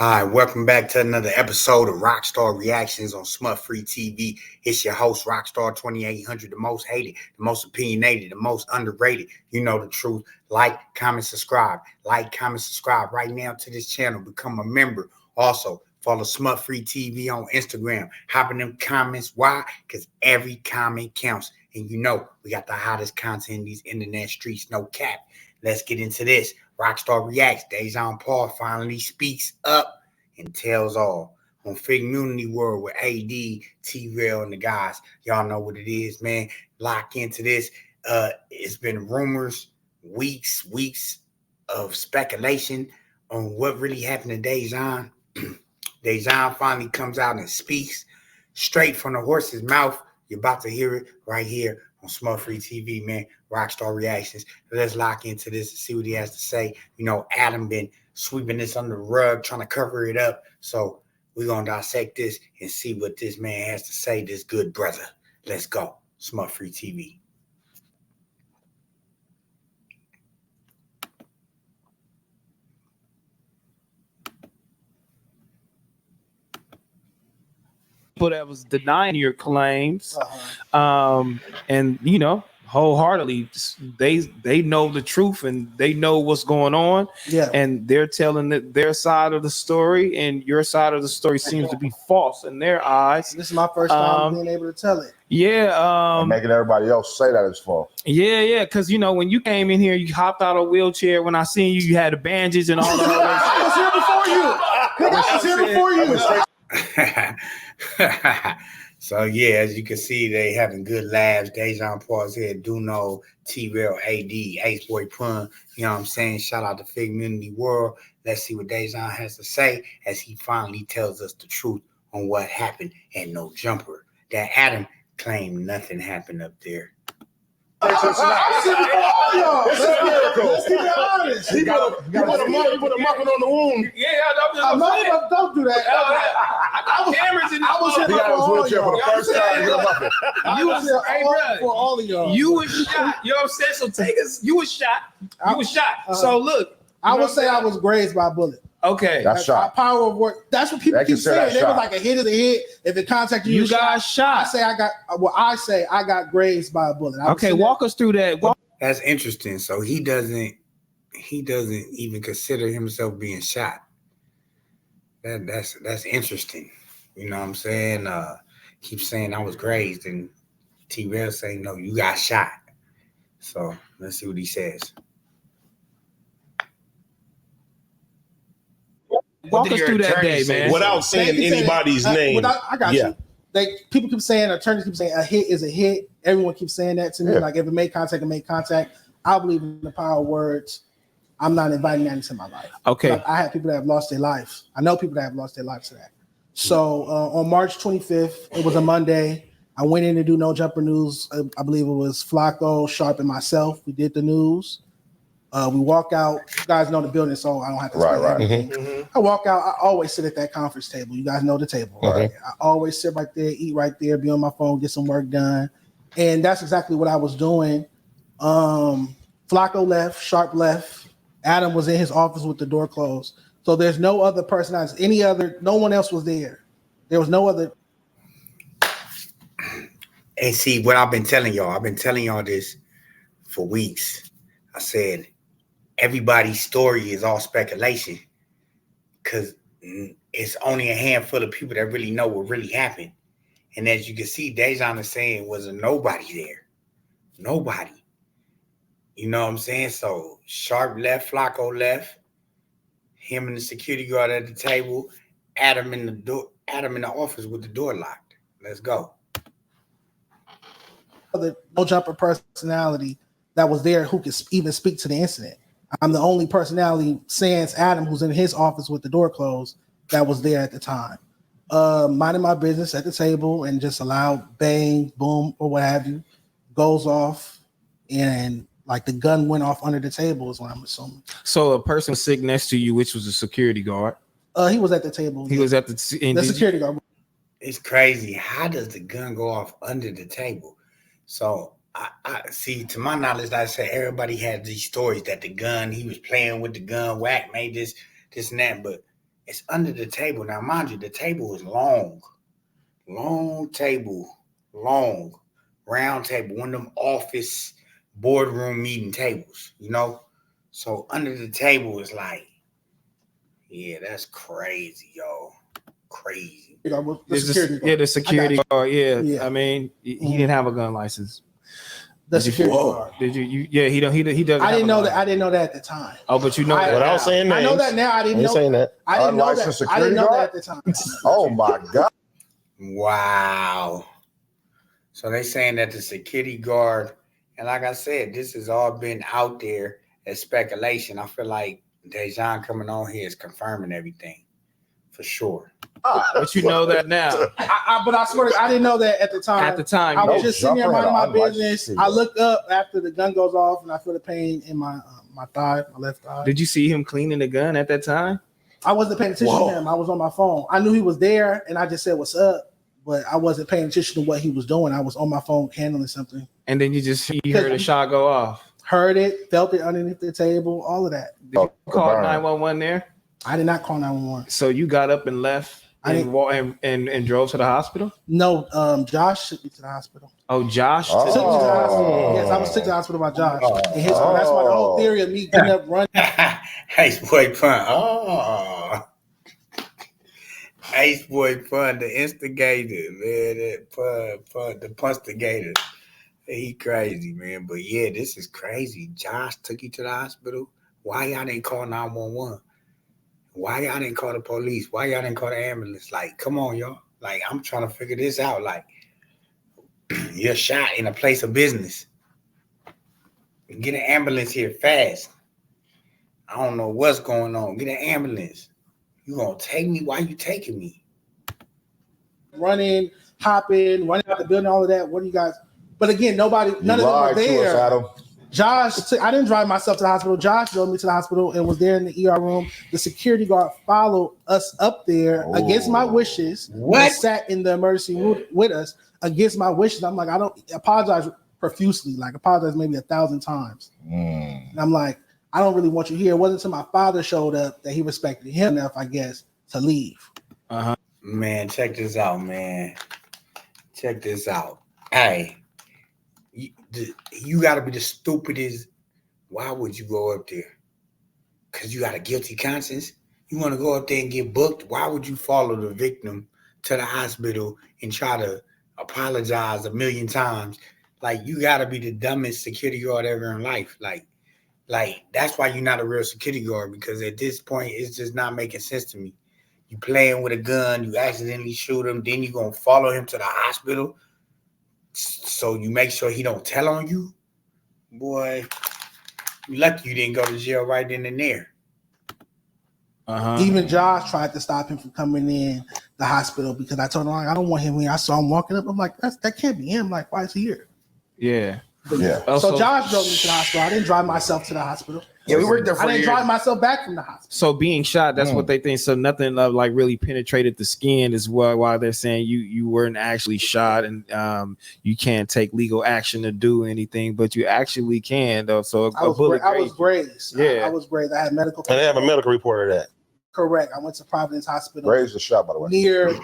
Hi, welcome back to another episode of Rockstar Reactions on Smutfree TV. It's your host, Rocstar 2800, the most hated, the most opinionated, the most underrated. You know the truth. Like, comment, subscribe. Like, comment, subscribe right now to this channel. Become a member. Also, follow Smutfree TV on Instagram. Hop in them comments. Why? Because every comment counts. And you know, we got the hottest content in these internet streets. No cap. Let's get into this. Rockstar Reacts. Dejon Paul finally speaks up and tells all on Figgmunity World with AD, T-Rail, and the guys. Y'all know what it is, man. Lock into this. It's been rumors, weeks of speculation on what really happened to Dejon. Dejon finally comes out and speaks straight from the horse's mouth. You're about to hear it right here on Smutfree TV, man. Rockstar Reactions. Let's lock into this and see what he has to say. You know, Adam been sweeping this under the rug, trying to cover it up. So we're going to dissect this and see what this man has to say, this good brother. Let's go. Smutfree TV. That was denying your claims, and you know, wholeheartedly, they know the truth and they know what's going on. Yeah, and they're telling their side of the story, and your side of the story seems to be false in their eyes. This is my first time being able to tell it. Yeah, and making everybody else say that it's false. Yeah, because you know, when you came in here, you hopped out of a wheelchair. When I seen you, you had the bandages and all that. I was here before you. I was here before you. So yeah, as you can see, they having good laughs. Dejon Paul's here, Duno, T-Rail, AD, Ace Boy Pun. You know what I'm saying? Shout out to Figgmunity World. Let's see what Dejon has to say as he finally tells us the truth on what happened at No Jumper. That Adam claimed nothing happened up there. I'm sitting before all y'all. Let's keep it honest. You put a muffin on the wound. Yeah, don't do that. I got cameras in. I was here He got his before all wheelchair for y'all. the first time. He got a muffin. You was here for all of y'all. You was shot. You know what I'm saying? So take us. You was shot. You was shot. So look, I would say I was grazed by a bullet. Okay, that's shot. Power of work. That's what people keep saying. They was like a hit of the head. If it contacted you, you got shot. I say I got grazed by a bullet. Okay, walk us through that. That's interesting. So he doesn't even consider himself being shot. That's interesting. You know what I'm saying? Keep saying I was grazed, and T-Rail saying no, you got shot. So let's see what he says. Walk us through that day, man. Without saying anybody's name. I got you. People keep saying, attorneys keep saying a hit is a hit. Everyone keeps saying that to me. Like if it made contact, it made contact. I believe in the power of words. I'm not inviting that into my life. Okay. But I have people that have lost their lives. I know people that have lost their lives to that. So on March 25th, it was a Monday. I went in to do No Jumper News. I believe it was Flacco, Sharp, and myself. We did the news. We walk out. You guys know the building, so I don't have to explain everything. I walk out. I always sit at that conference table. You guys know the table. Right? I always sit right there, eat right there, be on my phone, get some work done. And that's exactly what I was doing. Flacco left, Sharp left. Adam was in his office with the door closed. So there's no other person. No one else was there. There was no other. And see what I've been telling y'all this for weeks. I said, everybody's story is all speculation because it's only a handful of people that really know what really happened. And as you can see, Dejon is saying was a nobody there. Nobody. You know what I'm saying? So Sharp left, Flacco left, him and the security guard at the table, Adam in the office with the door locked. Let's go. The No Jumper personality that was there who could even speak to the incident. I'm the only personality, sans Adam, who's in his office with the door closed, that was there at the time. Minding my business at the table and just allowed bang, boom, or what have you, goes off, and like the gun went off under the table is what I'm assuming. So a person was sitting next to you, which was a security guard. He was at the table. He was at the security guard. It's crazy. How does the gun go off under the table? So I see, to my knowledge, like I said, everybody had these stories that the gun, he was playing with the gun, whack, made this and that. But It's under the table. Now, mind you, the table is long table, long, round table, one of them office boardroom meeting tables, you know? So under the table is like, yeah, that's crazy, yo. Crazy. The security guard. The security guard. Yeah. I mean, he didn't have a gun license. The security guard. Did you? Yeah, he doesn't. I didn't know that. I didn't know that at the time. Oh, but you know that. Without saying names. I know that now. I didn't know. Saying that. I didn't know that. I didn't know that at the time. Oh my God. Wow. So they saying that the security guard, and like I said, this has all been out there as speculation. I feel like Dejon coming on here is confirming everything for sure. But you know that now. But I swear, I didn't know that at the time. At the time, I was just sitting there minding my business. I look up after the gun goes off, and I feel the pain in my thigh, my left thigh. Did you see him cleaning the gun at that time? I wasn't paying attention to him. I was on my phone. I knew he was there, and I just said, "What's up?" But I wasn't paying attention to what he was doing. I was on my phone handling something. And then you heard a shot go off. Heard it, felt it underneath the table, all of that. Did you call 911 there? I did not call 911. So you got up and left and drove to the hospital? No, Josh took me to the hospital. Oh, Josh took me to the hospital. Yes, I was taken to the hospital by Josh. And that's why the whole theory of me getting up running. Ace Boy Pun. Ace Boy Pun, the instigator, man. Pun, the punstigator. He crazy, man. But yeah, this is crazy. Josh took you to the hospital. Why y'all didn't call 911? Why y'all didn't call the police? Why y'all didn't call the ambulance? Like, come on, y'all. Like, I'm trying to figure this out. Like, you're shot in a place of business. Get an ambulance here fast. I don't know what's going on. Get an ambulance. You gonna take me? Why you taking me? Running, hopping, running out the building, all of that. What do you guys? But again, none of them were there. Josh, I didn't drive myself to the hospital. Josh drove me to the hospital and was there in the ER room. The security guard followed us up there against my wishes. What? Sat in the emergency room with us against my wishes. I'm like, I don't apologize profusely, like apologize maybe 1,000 times. And I'm like, I don't really want you here. It wasn't until my father showed up that he respected him enough, I guess, to leave. Man, check this out, man. Check this out. Hey. You got to be the stupidest. Why would you go up there? Because you got a guilty conscience? You want to go up there and get booked? Why would you follow the victim to the hospital and try to apologize 1,000,000 times? Like, you got to be the dumbest security guard ever in life. Like that's why you're not a real security guard, because at this point, it's just not making sense to me. You playing with a gun, you accidentally shoot him, then you're going to follow him to the hospital so you make sure he don't tell on you. Boy, you lucky you didn't go to jail right then and there. Even Josh tried to stop him from coming in the hospital because I told him, I don't want him here. I saw him walking up. I'm like, that can't be him. Like, why is he here? Yeah. So Josh drove me to the hospital. I didn't drive myself to the hospital. Yeah, we worked there for I didn't years. drive myself back from the hospital. So being shot, that's what they think. So nothing like really penetrated the skin is why they're saying you weren't actually shot, and you can't take legal action to do anything, but you actually can though. So I was grazed. Yeah, I was grazed. I had medical. And they have a medical report of that. Correct. I went to Providence Hospital. Grazed the shot, by the way. Near.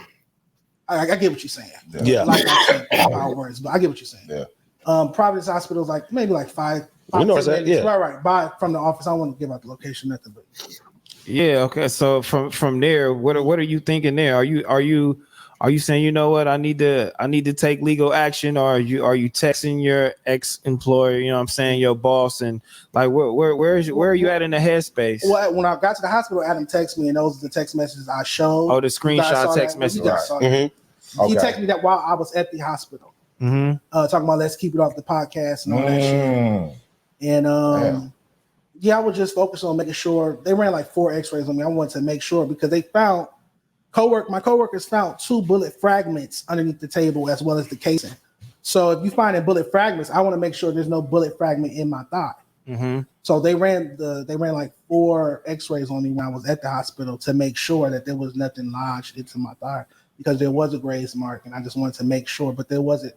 I get what you're saying. Yeah. Like I'm saying our words, but I get what you're saying. Yeah. Providence Hospital is like maybe like five. You know that, yeah. Right. By from the office. I don't want to give out the location, nothing, but yeah. Okay. So from there, what are you thinking there? Are you saying, you know what, I need to take legal action, or are you texting your ex-employer, you know what I'm saying, your boss, and like where are you at in the headspace? Well, when I got to the hospital, Adam texted me, and those are the text messages I showed. Oh, the screenshot text message. He texted me that while I was at the hospital. Talking about let's keep it off the podcast and all that shit. And I was just focused on making sure. They ran like 4 x-rays on me. I wanted to make sure because they found my coworkers found 2 bullet fragments underneath the table as well as the casing. So if you find bullet fragments, I want to make sure there's no bullet fragment in my thigh. So they ran like 4 x-rays on me when I was at the hospital to make sure that there was nothing lodged into my thigh, because there was a graze mark, and I just wanted to make sure, but there wasn't.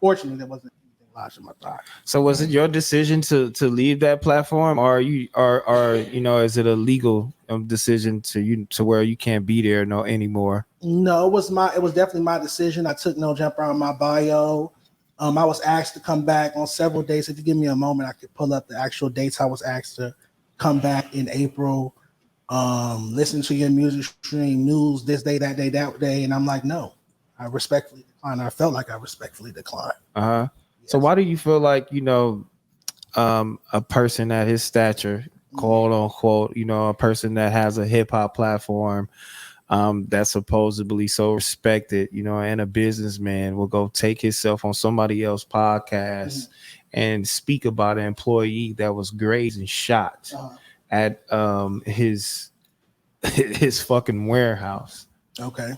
Fortunately, there wasn't anything lodged in my thigh. So was it your decision to leave that platform, or is it a legal decision to where you can't be there anymore? No, it was definitely my decision. I took no jumper on my bio. I was asked to come back on several dates. If you give me a moment, I could pull up the actual dates I was asked to come back in April. Listen to your music stream, news, this day, that day, that day. And I'm like, no, I respectfully declined. I felt like I respectfully declined. Yes. So why do you feel like, a person at his stature, quote unquote, a person that has a hip hop platform, that's supposedly so respected, and a businessman will go take himself on somebody else's podcast and speak about an employee that was grazed and shot at his fucking warehouse? Okay.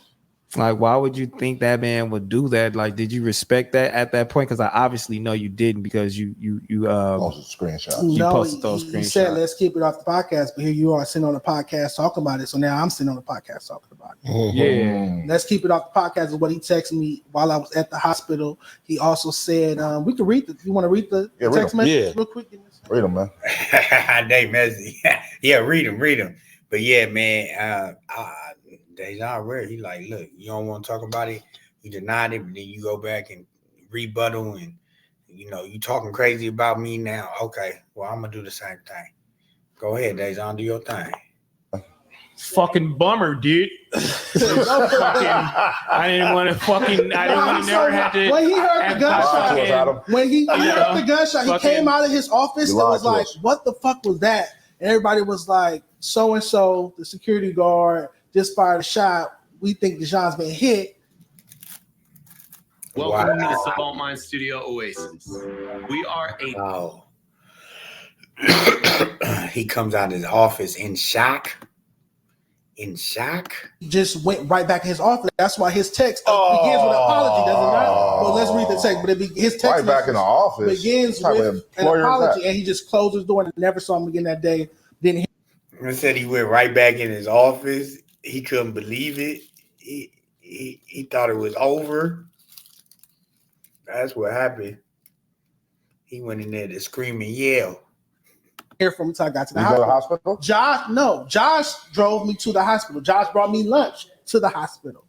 Like, why would you think that man would do that? Like, did you respect that at that point? Because I obviously know you didn't, because you posted screenshots. You No, posted those he screenshots. said, let's keep it off the podcast. But here you are sitting on the podcast talking about it. So now I'm sitting on the podcast talking about it. Yeah. Let's keep it off the podcast is what he texted me while I was at the hospital. He also said, we can read you want to read the text message real quick? Read them, man. They messy. Yeah, read them. But yeah, man, Dejon rare. He like, look, you don't want to talk about it. You denied it, but then you go back and rebuttal, and you talking crazy about me now. Okay, well, I'm gonna do the same thing. Go ahead, Dejon, do your thing. Fucking bummer, dude. I didn't want to never have to. When he heard the gunshot, heard the gunshot, he came out of his office and was like, what the fuck was that? And everybody was like, so-and-so, the security guard, just fired a shot. We think Dejon's been hit. Welcome to the Salt Mine Studio Oasis. We are He comes out of his office in shock. He just went right back in his office. That's why his text begins with an apology, does it not? Well, let's read the text. But his text right back in the office begins with an apology, and he just closed his door and never saw him again that day. Didn't he said he went right back in his office. He couldn't believe it. He thought it was over. That's what happened. He went in there to scream and yell. Hear from him until I got to the hospital. Josh drove me to the hospital. Josh brought me lunch to the hospital.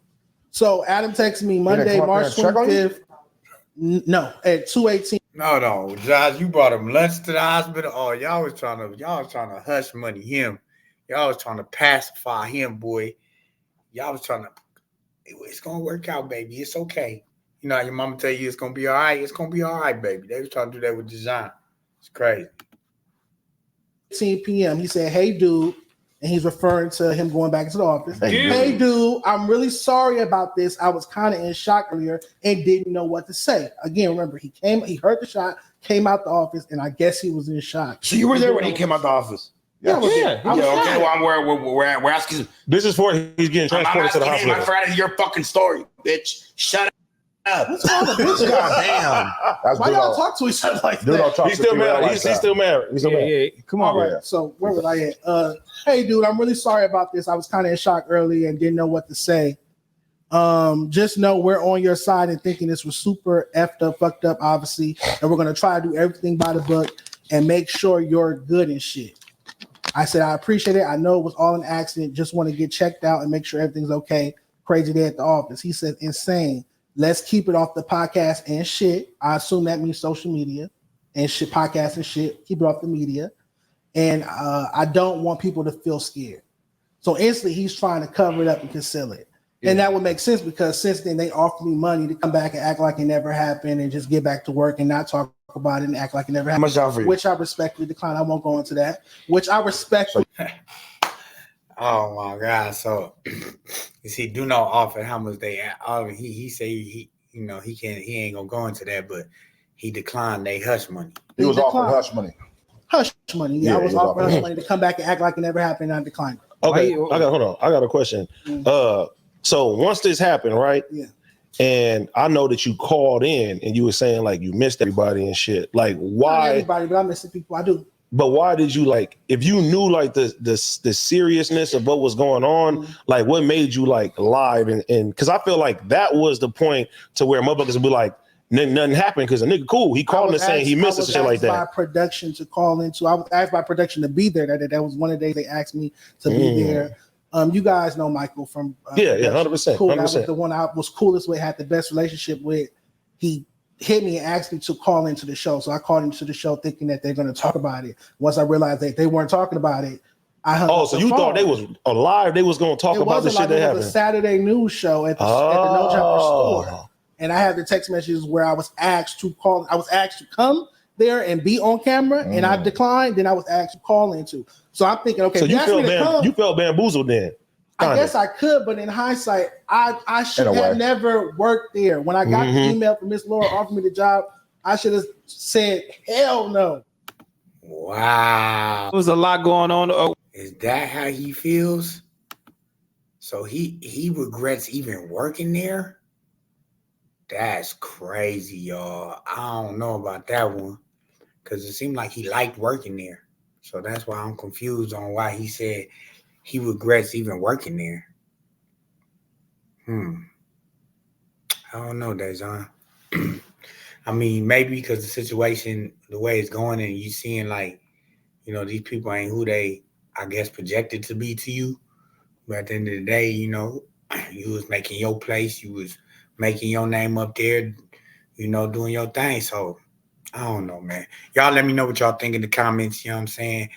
So Adam texted me Monday, March 25th. No, at 2:18. No, Josh, you brought him lunch to the hospital. Oh, y'all was trying to hush money him. Y'all was trying to pacify him, boy. Y'all was trying to. It's gonna work out, baby. It's okay. You know how your mama tell you it's gonna be all right. It's gonna be all right, baby. They was trying to do that with Dejon. It's crazy. 10 p.m. He said, "Hey, dude," and he's referring to him going back into the office. Hey, dude, I'm really sorry about this. I was kind of in shock earlier and didn't know what to say. Again, remember, he heard the shot, came out the office, and I guess he was in shock. So you were there when he came out the office? Yeah. Okay. Well, we're asking. This is for he's getting transported to the hospital. I'm afraid of your fucking story, bitch. Shut up. What's wrong with bitch? Goddamn. Why y'all talk to each other like that? He's still married. He's still married. Yeah. Come on. All right. So where was I at? Hey, dude, I'm really sorry about this. I was kind of in shock early and didn't know what to say. Just know we're on your side and thinking this was super effed up, fucked up, obviously, and we're gonna try to do everything by the book and make sure you're good and shit. I said I appreciate it. I know it was all an accident. Just want to get checked out and make sure everything's okay. Crazy day at the office. He said, insane. Let's keep it off the podcast and shit. I assume that means social media and shit, podcast and shit. Keep it off the media. And I don't want people to feel scared. So instantly he's trying to cover it up and conceal it. Yeah. And that would make sense because since then they offered me money to come back and act like it never happened and just get back to work and not talk about it and act like it never happened. How much offer you? Which I respectfully decline. I won't go into that. Which I respectfully. Oh my God! So you see, do not offer how much they. He say he ain't gonna go into that, but he declined they hush money. He was offered hush money. Hush money. Yeah, I was offered hush money to come back and act like it never happened. And I declined. Okay, hold on. I got a question. So once this happened, right? Yeah. And I know that you called in and you were saying like you missed everybody and shit. Like why? Not everybody, but I miss the people. I do. But why did you like? If you knew like the seriousness of what was going on, like what made you like live and because I feel like that was the point to where motherfuckers would be like, nothing happened because a nigga cool. He called and saying he missed us and shit like that. I was asked by production to call into. I was asked by production to be there. That was one of the days they asked me to be there. You guys know Michael from 100%. Cool. That was the one I was coolest with, had the best relationship with. He hit me and asked me to call into the show. So I called into the show thinking that they're going to talk about it. Once I realized that they weren't talking about it, I hung up so the you phone. Thought they was alive? They was going to talk about the shit that happened. It was a Saturday news show at the No Jumper store. And I had the text messages where I was asked to call. I was asked to come there and be on camera, and I declined. Then I was asked to call into. So I'm thinking, okay, so you felt bamboozled then. I guess I could, but in hindsight, I should have never worked there. When I got the email from Miss Laura offering me the job, I should have said, hell no. Wow. There was a lot going on. Is that how he feels? So he regrets even working there? That's crazy, y'all. I don't know about that one. Because it seemed like he liked working there. So that's why I'm confused on why he said he regrets even working there. I don't know, Dejon. I mean, maybe because the situation, the way it's going, and you seeing like, you know, these people ain't who they, I guess, projected to be to you. But at the end of the day, you know, you was making your place. You was making your name up there, you know, doing your thing. So I don't know, man. Y'all let me know what y'all think in the comments, you know what I'm saying?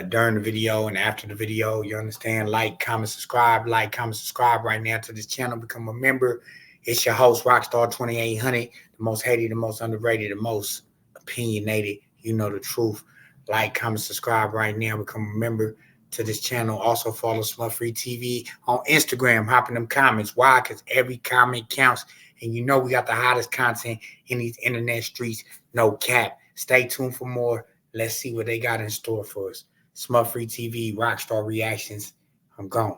During the video and after the video, you understand? Like, comment, subscribe right now to this channel. Become a member. It's your host, Rocstar 2800, the most hated, the most underrated, the most opinionated. You know the truth. Like, comment, subscribe right now. Become a member to this channel. Also follow Smutfree TV on Instagram. Hop in them comments. Why? Because every comment counts. And you know we got the hottest content in these internet streets. No cap. Stay tuned for more. Let's see what they got in store for us. Smutfree TV, Rocstar Reactions. I'm gone.